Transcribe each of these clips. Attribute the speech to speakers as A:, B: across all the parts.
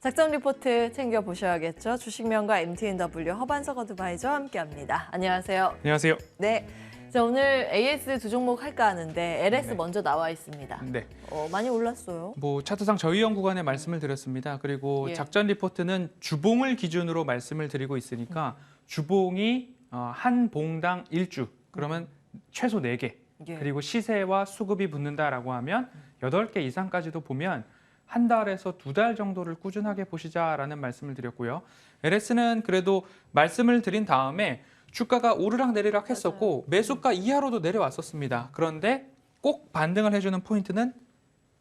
A: 작전 리포트 챙겨보셔야겠죠. 주식명가 MTNW 허반석 어드바이저와 함께합니다. 안녕하세요.
B: 안녕하세요.
A: 네, 자, 오늘 AS 두 종목 할까 하는데 LS
B: 네.
A: 먼저 나와 있습니다.
B: 네.
A: 많이 올랐어요.
B: 차트상 저위험 구간에 말씀을 드렸습니다. 그리고
A: 예.
B: 작전 리포트는 주봉을 기준으로 말씀을 드리고 있으니까 주봉이 한 봉당 1주, 그러면 최소 4개,
A: 예.
B: 그리고 시세와 수급이 붙는다라고 하면 8개 이상까지도 보면 한 달에서 2달 정도를 꾸준하게 보시자라는 말씀을 드렸고요. LS는 그래도 말씀을 드린 다음에 주가가 오르락 내리락 했었고 매수가 이하로도 내려왔었습니다. 그런데 꼭 반등을 해주는 포인트는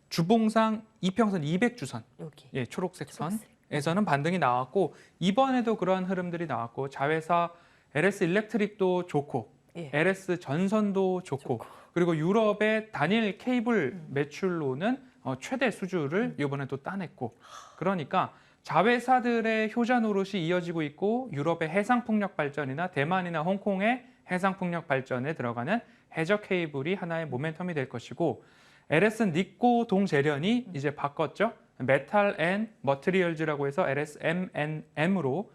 B: 주봉상 이평선 200주선,
A: 여기.
B: 예, 초록색 선에서는 반등이 나왔고 이번에도 그러한 흐름들이 나왔고 자회사 LS 일렉트릭도 좋고
A: 예.
B: LS 전선도 좋고 그리고 유럽의 단일 케이블 매출로는 최대 수주를 이번에 또 따냈고 그러니까 자회사들의 효자 노릇이 이어지고 있고 유럽의 해상풍력 발전이나 대만이나 홍콩의 해상풍력 발전에 들어가는 해저 케이블이 하나의 모멘텀이 될 것이고 LS는 니코 동재련이 이제 바꿨죠. 메탈 앤 머티리얼즈라고 해서 LSMNM으로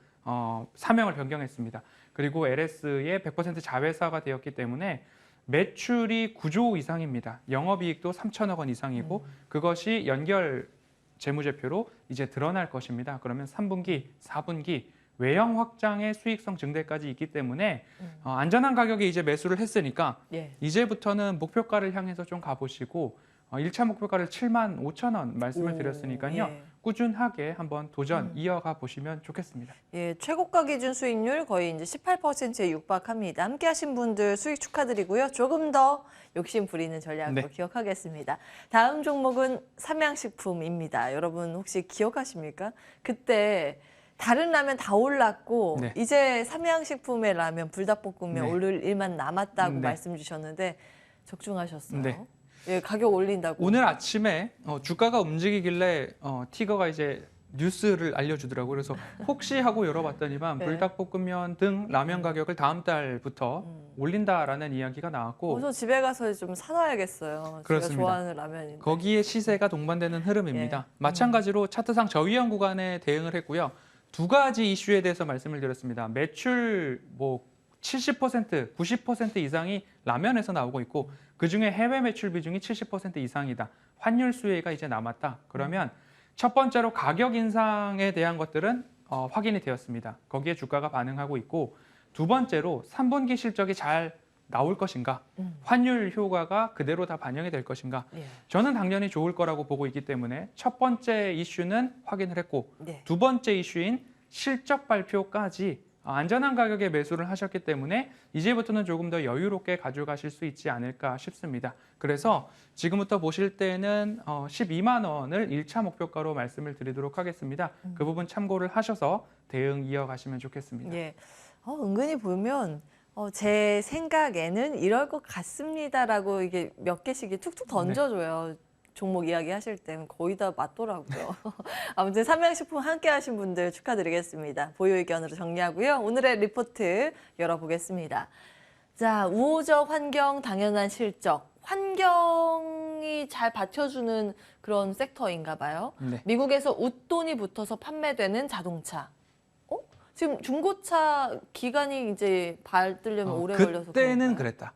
B: 사명을 변경했습니다. 그리고 LS의 100% 자회사가 되었기 때문에 매출이 9조 이상입니다. 영업이익도 3천억 원 이상이고 그것이 연결 재무제표로 이제 드러날 것입니다. 그러면 3분기, 4분기 외형 확장의 수익성 증대까지 있기 때문에 안전한 가격에 이제 매수를 했으니까
A: 예.
B: 이제부터는 목표가를 향해서 좀 가보시고 1차 목표가를 7만 5천 원 말씀을 드렸으니까요.
A: 예.
B: 꾸준하게 한번 도전 이어가 보시면 좋겠습니다.
A: 예, 최고가 기준 수익률 거의 이제 18%에 육박합니다. 함께 하신 분들 수익 축하드리고요. 조금 더 욕심 부리는 전략으로
B: 네.
A: 기억하겠습니다. 다음 종목은 삼양식품입니다. 여러분 혹시 기억하십니까? 그때 다른 라면 다 올랐고
B: 네.
A: 이제 삼양식품의 라면 불닭볶음면
B: 네.
A: 오를 일만 남았다고
B: 네.
A: 말씀 주셨는데 적중하셨어요.
B: 네.
A: 예, 가격 올린다고.
B: 오늘 아침에 주가가 움직이길래 티거가 이제 뉴스를 알려주더라고요. 그래서 혹시 하고 열어봤더니만
A: 네.
B: 불닭볶음면 등 라면 가격을 다음 달부터 올린다라는 이야기가 나왔고
A: 저 집에 가서 좀 사놔야겠어요.
B: 그렇습니다.
A: 제가 좋아하는 라면인데.
B: 거기에 시세가 동반되는 흐름입니다.
A: 예.
B: 마찬가지로 차트상 저위험 구간에 대응을 했고요. 두 가지 이슈에 대해서 말씀을 드렸습니다. 매출 70%, 90% 이상이 라면에서 나오고 있고 그중에 해외 매출 비중이 70% 이상이다. 환율 수혜가 이제 남았다. 그러면 첫 번째로 가격 인상에 대한 것들은 확인이 되었습니다. 거기에 주가가 반응하고 있고 두 번째로 3분기 실적이 잘 나올 것인가, 환율 효과가 그대로 다 반영이 될 것인가.
A: 예.
B: 저는 당연히 좋을 거라고 보고 있기 때문에 첫 번째 이슈는 확인을 했고
A: 네.
B: 두 번째 이슈인 실적 발표까지 안전한 가격에 매수를 하셨기 때문에 이제부터는 조금 더 여유롭게 가져가실 수 있지 않을까 싶습니다. 그래서 지금부터 보실 때는 12만 원을 1차 목표가로 말씀을 드리도록 하겠습니다. 그 부분 참고를 하셔서 대응 이어가시면 좋겠습니다.
A: 예. 은근히 보면 제 생각에는 이럴 것 같습니다라고 이게 몇 개씩 툭툭 던져줘요. 종목 이야기 하실 때는 거의 다 맞더라고요. 아무튼 삼양식품 함께 하신 분들 축하드리겠습니다. 보유 의견으로 정리하고요. 오늘의 리포트 열어보겠습니다. 자, 우호적 환경, 당연한 실적. 환경이 잘 받쳐주는 그런 섹터인가 봐요.
B: 네.
A: 미국에서 웃돈이 붙어서 판매되는 자동차. 지금 중고차 기간이 이제 받으려면 오래 걸려서
B: 그때는
A: 그런가요?
B: 그랬다.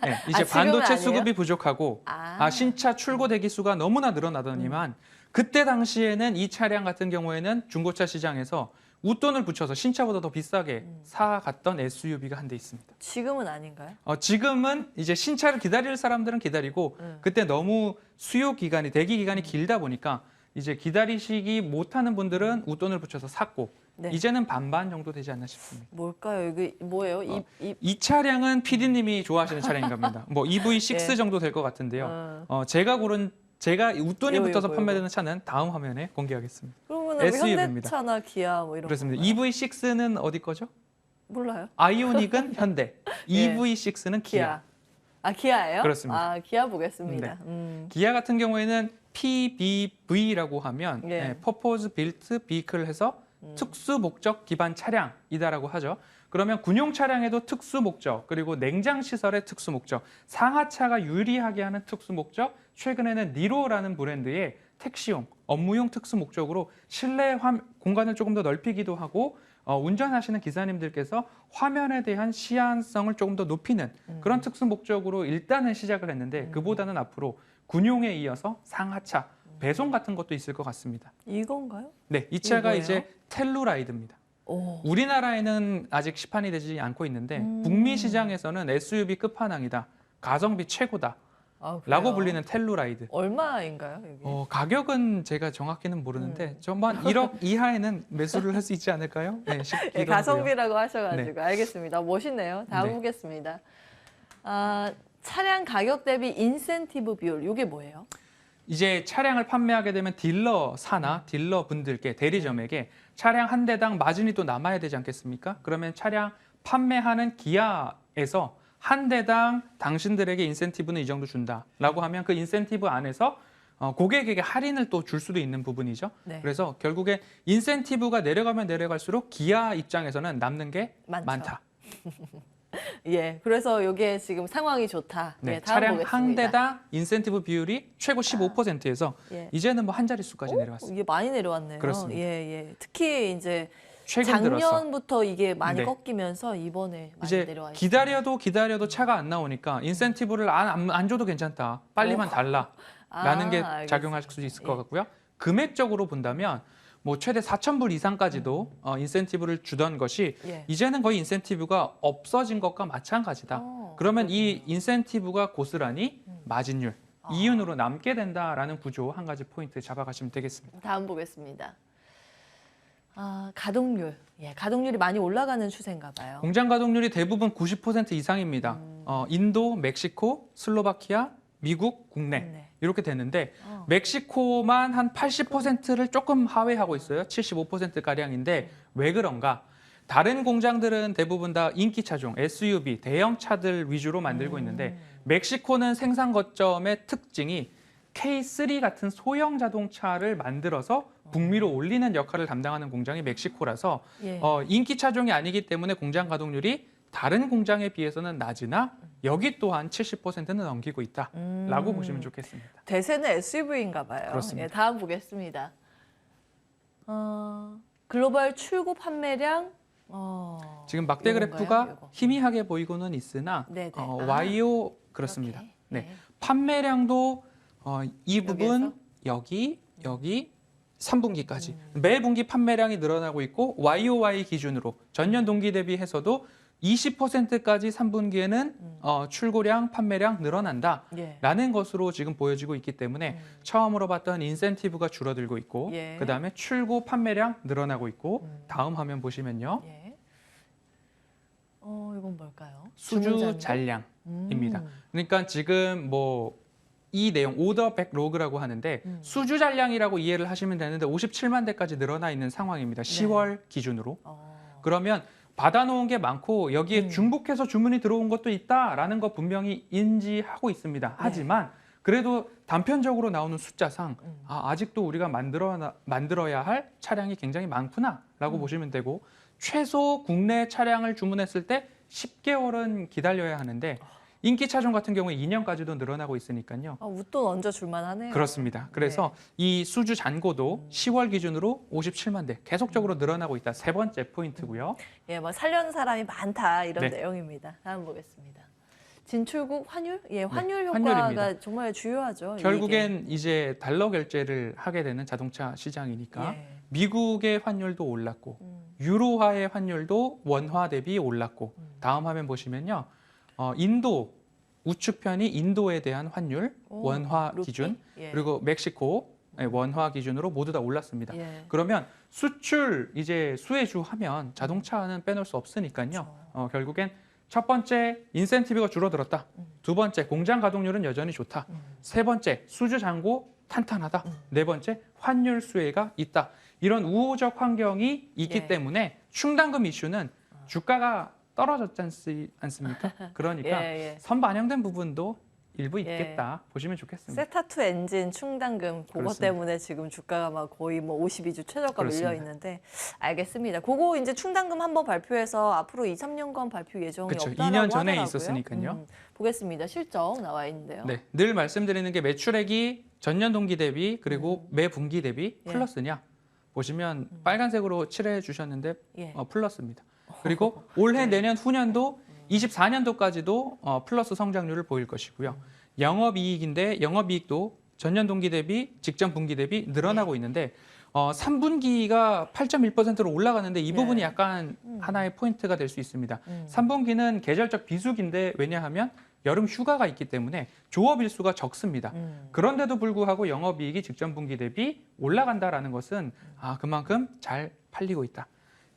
B: 네, 이제
A: 지금은
B: 반도체
A: 아니에요?
B: 수급이 부족하고 신차 출고 대기 수가 너무나 늘어나더니만 그때 당시에는 이 차량 같은 경우에는 중고차 시장에서 웃돈을 붙여서 신차보다 더 비싸게 사갔던 SUV가 한 대 있습니다.
A: 지금은 아닌가요?
B: 지금은 이제 신차를 기다릴 사람들은 기다리고 그때 너무 수요 기간이 대기 기간이 길다 보니까 이제 기다리시기 못하는 분들은 웃돈을 붙여서 샀고
A: 네.
B: 이제는 반반 정도 되지 않나 싶습니다.
A: 뭘까요? 이게 뭐예요?
B: 이 차량은 PD님이 좋아하시는 차량인 겁니다. EV6
A: 예.
B: 정도 될 것 같은데요. 제가 웃돈이 붙어서 판매되는 차는 다음 화면에 공개하겠습니다.
A: 그러면
B: SUV 입니다.
A: 현대차나 기아 뭐 이런
B: 그렇습니다.
A: 건가요?
B: EV6는 어디 거죠?
A: 몰라요.
B: 아이오닉은 현대,
A: 예.
B: EV6는 기아.
A: 기아예요?
B: 그렇습니다.
A: 기아 보겠습니다.
B: 기아 같은 경우에는 PBV라고 하면
A: 예.
B: Purpose Built Vehicle 해서 특수 목적 기반 차량이다라고 하죠. 그러면 군용 차량에도 특수 목적, 그리고 냉장 시설의 특수 목적, 상하차가 유리하게 하는 특수 목적, 최근에는 니로라는 브랜드의 택시용 업무용 특수 목적으로 실내 공간을 조금 더 넓히기도 하고 운전하시는 기사님들께서 화면에 대한 시야성을 조금 더 높이는 그런 특수 목적으로 일단은 시작을 했는데 그보다는 앞으로 군용에 이어서 상하차, 배송 같은 것도 있을 것 같습니다.
A: 이건가요?
B: 네, 이 차가
A: 뭐예요?
B: 이제 텔루라이드입니다.
A: 오.
B: 우리나라에는 아직 시판이 되지 않고 있는데 북미 시장에서는 SUV 끝판왕이다. 가성비 최고다.
A: 아,
B: 라고
A: 그래요?
B: 불리는 텔루라이드.
A: 얼마인가요, 여기?
B: 가격은 제가 정확히는 모르는데 좀한 1억 이하에는 매수를 할 수 있지 않을까요? 네,
A: 예, 가성비라고 하셔가지고
B: 네.
A: 알겠습니다. 멋있네요. 다음
B: 네.
A: 보겠습니다. 차량 가격 대비 인센티브 비율, 이게 뭐예요?
B: 이제 차량을 판매하게 되면 딜러사나 딜러분들께 대리점에게 차량 한 대당 마진이 또 남아야 되지 않겠습니까? 그러면 차량 판매하는 기아에서 한 대당 당신들에게 인센티브는 이 정도 준다라고 하면 그 인센티브 안에서 고객에게 할인을 또 줄 수도 있는 부분이죠.
A: 네.
B: 그래서 결국에 인센티브가 내려가면 내려갈수록 기아 입장에서는 남는 게
A: 많죠.
B: 많다.
A: 예, 그래서 이게 지금 상황이 좋다.
B: 네,
A: 예, 다음
B: 차량
A: 보겠습니다.
B: 한 대당 인센티브 비율이 최고 15%에서
A: 예.
B: 이제는 뭐 한 자릿수까지 내려왔습니다.
A: 이게 많이 내려왔네요.
B: 그렇습니다.
A: 예, 예. 특히 이제
B: 최근 들어서
A: 작년부터 이게 많이
B: 네.
A: 꺾이면서 이번에 많이
B: 이제
A: 내려와 있어요.
B: 기다려도 차가 안 나오니까 인센티브를 안 줘도 괜찮다. 빨리만 달라라는 게
A: 알겠습니다.
B: 작용할 수 있을 것
A: 예.
B: 같고요. 금액적으로 본다면 뭐 최대 4,000불 이상까지도 인센티브를 주던 것이
A: 예.
B: 이제는 거의 인센티브가 없어진 것과 마찬가지다. 그러면 이 인센티브가 고스란히 마진율, 이윤으로 남게 된다라는 구조 한 가지 포인트 잡아가시면 되겠습니다.
A: 다음 보겠습니다. 가동률. 예, 가동률이 많이 올라가는 추세인가 봐요.
B: 공장 가동률이 대부분 90% 이상입니다. 인도, 멕시코, 슬로바키아, 미국, 국내
A: 네.
B: 이렇게 되는데 멕시코만 한 80%를 조금 하회하고 있어요. 75%가량인데 왜 그런가? 다른 공장들은 대부분 다 인기 차종, SUV, 대형 차들 위주로 만들고 있는데 멕시코는 생산 거점의 특징이 K3 같은 소형 자동차를 만들어서 북미로 올리는 역할을 담당하는 공장이 멕시코라서
A: 예.
B: 인기 차종이 아니기 때문에 공장 가동률이 다른 공장에 비해서는 낮으나 여기 또한 70%는 넘기고 있다라고 보시면 좋겠습니다.
A: 대세는 SUV인가 봐요.
B: 그렇습니다.
A: 예, 다음 보겠습니다. 글로벌 출고 판매량
B: 지금 막대
A: 요건가요?
B: 그래프가
A: 요거.
B: 희미하게 보이고는 있으나
A: 네네.
B: YO 그렇습니다.
A: 이렇게.
B: 네. 판매량도 이 부분
A: 여기에서?
B: 여기 3분기까지 매 분기 판매량이 늘어나고 있고 YOY 기준으로 전년 동기 대비해서도 20%까지 3분기에는 출고량, 판매량 늘어난다라는
A: 예.
B: 것으로 지금 보여지고 있기 때문에 처음으로 봤던 인센티브가 줄어들고 있고
A: 예.
B: 그다음에 출고, 판매량 늘어나고 있고 다음 화면 보시면요.
A: 예. 이건 뭘까요?
B: 수주
A: 주문자인데?
B: 잔량입니다. 그러니까 지금 뭐 이 내용 오더 백로그라고 하는데 수주 잔량이라고 이해를 하시면 되는데 57만 대까지 늘어나 있는 상황입니다. 10월 기준으로. 그러면 받아놓은 게 많고 여기에 중복해서 주문이 들어온 것도 있다라는 거 분명히 인지하고 있습니다. 하지만 그래도 단편적으로 나오는 숫자상 아직도 우리가 만들어야 할 차량이 굉장히 많구나라고 보시면 되고 최소 국내 차량을 주문했을 때 10개월은 기다려야 하는데 인기 차종 같은 경우에 2년까지도 늘어나고 있으니까요.
A: 웃돈 얹어 줄만 하네요.
B: 그렇습니다. 그래서 이 수주 잔고도 10월 기준으로 57만 대 계속적으로 늘어나고 있다. 세 번째 포인트고요.
A: 예, 뭐 살려는 사람이 많다 이런
B: 네.
A: 내용입니다. 다음 보겠습니다. 진출국 환율? 예, 환율
B: 환율입니다.
A: 효과가 정말 주요하죠.
B: 결국엔 이제 달러 결제를 하게 되는 자동차 시장이니까
A: 예.
B: 미국의 환율도 올랐고 유로화의 환율도 원화 대비 올랐고 다음 화면 보시면요. 인도 우측편이 인도에 대한 환율 원화
A: 루피?
B: 기준
A: 예.
B: 그리고 멕시코 원화 기준으로 모두 다 올랐습니다.
A: 예.
B: 그러면 수출 이제 수혜주 하면 자동차는 빼놓을 수 없으니까요. 결국엔 첫 번째 인센티브가 줄어들었다. 두 번째 공장 가동률은 여전히 좋다. 세 번째 수주 잔고 탄탄하다. 네 번째 환율 수혜가 있다. 이런 우호적 환경이 있기
A: 예.
B: 때문에 충당금 이슈는 주가가 떨어졌지 않습니까? 그러니까
A: 예, 예.
B: 선반영된 부분도 일부
A: 예.
B: 있겠다 보시면 좋겠습니다.
A: 세타2 엔진 충당금 그거
B: 그렇습니다.
A: 때문에 지금 주가가 막 거의 뭐 52주 최저가
B: 그렇습니다.
A: 밀려 있는데 알겠습니다. 그거 이제 충당금 한번 발표해서 앞으로 2, 3년간 발표 예정이
B: 그렇죠.
A: 없다라고
B: 2년 전에
A: 하더라고요.
B: 있었으니까요.
A: 보겠습니다. 실적 나와 있는데요.
B: 네, 늘 말씀드리는 게 매출액이 전년 동기 대비 그리고 매 분기 대비
A: 예.
B: 플러스냐 보시면 빨간색으로 칠해 주셨는데
A: 예.
B: 플러스입니다. 그리고 올해 내년 후년도 24년도까지도 플러스 성장률을 보일 것이고요. 영업이익인데 영업이익도 전년 동기 대비 직전 분기 대비 늘어나고 있는데 3분기가 8.1%로 올라가는데 이 부분이
A: 네.
B: 약간 하나의 포인트가 될 수 있습니다.
A: 음.
B: 3분기는 계절적 비수기인데 왜냐하면 여름 휴가가 있기 때문에 조업 일수가 적습니다. 그런데도 불구하고 영업이익이 직전 분기 대비 올라간다라는 것은 그만큼 잘 팔리고 있다.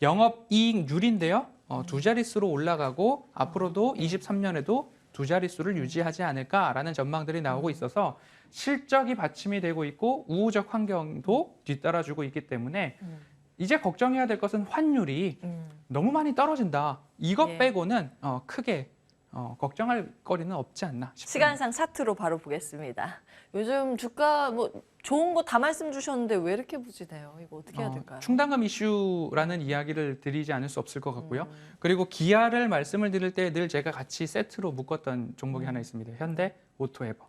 B: 영업이익률인데요. 두 자릿수로 올라가고 앞으로도 23년에도 두 자릿수를 유지하지 않을까라는 전망들이 나오고 있어서 실적이 받침이 되고 있고 우호적 환경도 뒤따라주고 있기 때문에 이제 걱정해야 될 것은 환율이 너무 많이 떨어진다. 이것
A: 예.
B: 빼고는 크게 걱정할 거리는 없지 않나 싶습니다.
A: 시간상 차트로 바로 보겠습니다. 요즘 주가 뭐 좋은 거 다 말씀 주셨는데 왜 이렇게 부진해요? 이거 어떻게 해야 될까요?
B: 충당금 이슈라는 이야기를 드리지 않을 수 없을 것 같고요. 그리고 기아를 말씀을 드릴 때 늘 제가 같이 세트로 묶었던 종목이 하나 있습니다. 현대 오토에버.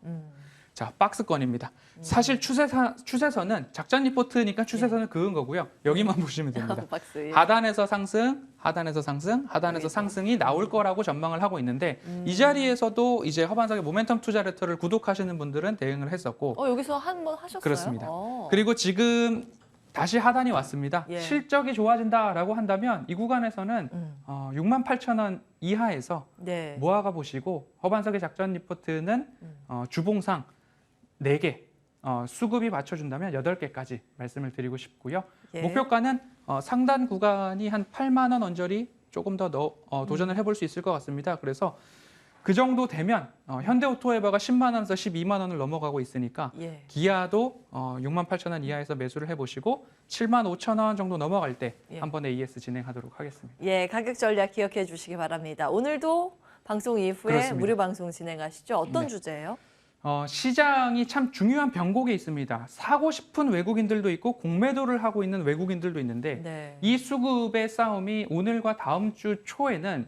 B: 자, 박스권입니다. 사실 추세선은 작전 리포트니까 추세선을 그은 거고요. 여기만 보시면 됩니다.
A: 박스. 예.
B: 하단에서 상승, 하단에서 상승, 하단에서 상승이 나올 거라고 전망을 하고 있는데 이 자리에서도 이제 허반석의 모멘텀 투자 레터를 구독하시는 분들은 대응을 했었고
A: 여기서 한 번 하셨어요?
B: 그렇습니다. 그리고 지금 다시 하단이 왔습니다.
A: 예.
B: 실적이 좋아진다라고 한다면 이 구간에서는 68,000원 이하에서
A: 네.
B: 모아가 보시고 허반석의 작전 리포트는 주봉상 4개, 수급이 맞춰준다면 8개까지 말씀을 드리고 싶고요.
A: 예.
B: 목표가는 상단 구간이 한 8만 원 언저리 조금 더 도전을 해볼 수 있을 것 같습니다. 그래서 그 정도 되면 현대오토에버가 10만 원에서 12만 원을 넘어가고 있으니까
A: 예.
B: 기아도 68,000원 이하에서 매수를 해보시고 75,000원 정도 넘어갈 때
A: 예.
B: 한 번에 AS 진행하도록 하겠습니다.
A: 예, 가격 전략 기억해 주시기 바랍니다. 오늘도 방송 이후에
B: 그렇습니다.
A: 무료 방송 진행하시죠? 어떤
B: 네.
A: 주제예요?
B: 시장이 참 중요한 변곡에 있습니다. 사고 싶은 외국인들도 있고 공매도를 하고 있는 외국인들도 있는데
A: 네.
B: 이 수급의 싸움이 오늘과 다음 주 초에는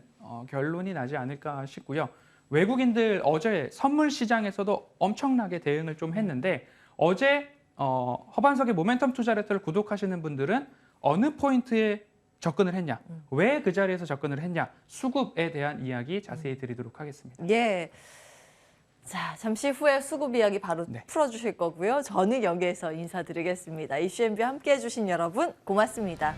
B: 결론이 나지 않을까 싶고요. 외국인들 어제 선물 시장에서도 엄청나게 대응을 좀 했는데 어제 허반석의 모멘텀 투자 레터를 구독하시는 분들은 어느 포인트에 접근을 했냐, 왜 그 자리에서 접근을 했냐, 수급에 대한 이야기 자세히 드리도록 하겠습니다.
A: 예. 자, 잠시 후에 수급 이야기 바로
B: 네.
A: 풀어주실 거고요. 저는 여기에서 인사드리겠습니다. 이슈 MB 함께해 주신 여러분 고맙습니다.